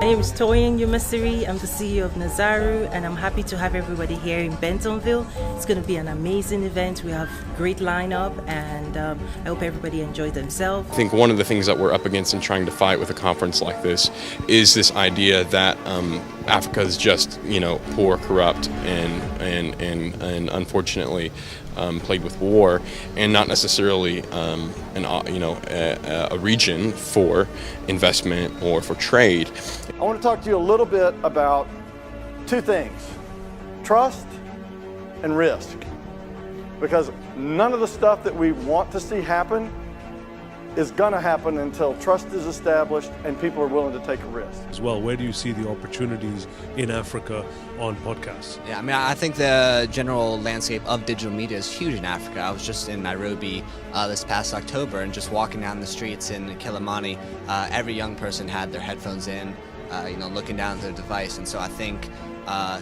My name is Toyin Umesiri. I'm the CEO of Nazaru, and I'm happy to have everybody here in Bentonville. It's going to be an amazing event. We have a great lineup, and I hope everybody enjoys themselves. I think one of the things that we're up against in trying to fight with a conference like this is this idea that Africa is just, poor, corrupt, and unfortunately plagued with war, and not necessarily a region for investment or for trade. I want to talk to you a little bit about two things: trust and risk. Because none of the stuff that we want to see happen is going to happen until trust is established and people are willing to take a risk. As well, where do you see the opportunities in Africa on podcasts? Yeah, I think the general landscape of digital media is huge in Africa. I was just in Nairobi this past October, and just walking down the streets in Kilimani, every young person had their headphones in, looking down at their device. And so I think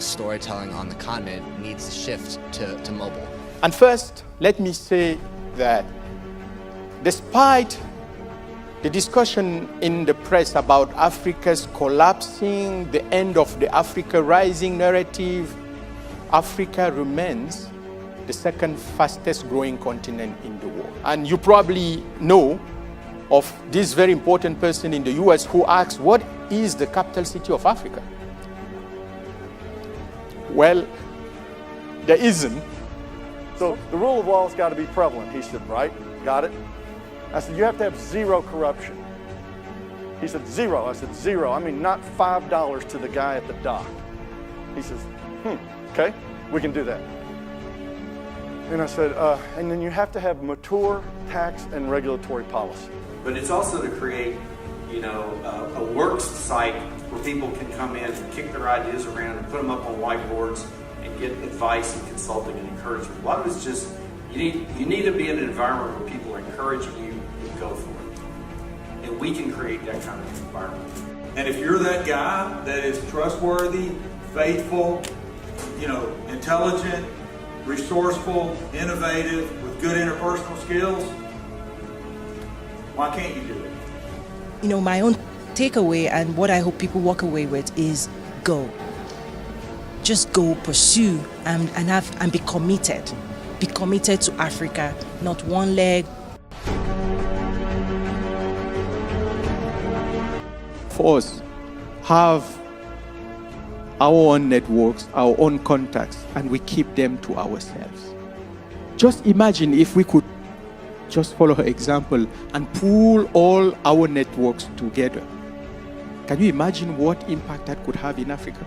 storytelling on the continent needs to shift to mobile. And first, let me say that despite the discussion in the press about Africa's collapsing, the end of the Africa Rising narrative, Africa remains the second fastest growing continent in the world. And you probably know of this very important person in the US who asks, what is the capital city of Africa? Well, there isn't. So the rule of law has got to be prevalent, he said, right? Got it? I said, you have to have zero corruption. He said, zero. I said, zero. I mean, not $5 to the guy at the dock. He says, okay, we can do that. And I said, and then you have to have mature tax and regulatory policy. But it's also to create, a works site where people can come in and kick their ideas around and put them up on whiteboards and get advice and consulting and encouragement. A lot of it's just, you need to be in an environment where people are encouraging you to go for it. And we can create that kind of environment. And if you're that guy that is trustworthy, faithful, intelligent, resourceful, innovative, with good interpersonal skills, why can't you do it? My own takeaway and what I hope people walk away with is go. Just go, pursue, and be committed. Be committed to Africa, not one leg. For us, have our own networks, our own contacts, and we keep them to ourselves. Just imagine if we could just follow her example and pool all our networks together. Can you imagine what impact that could have in Africa?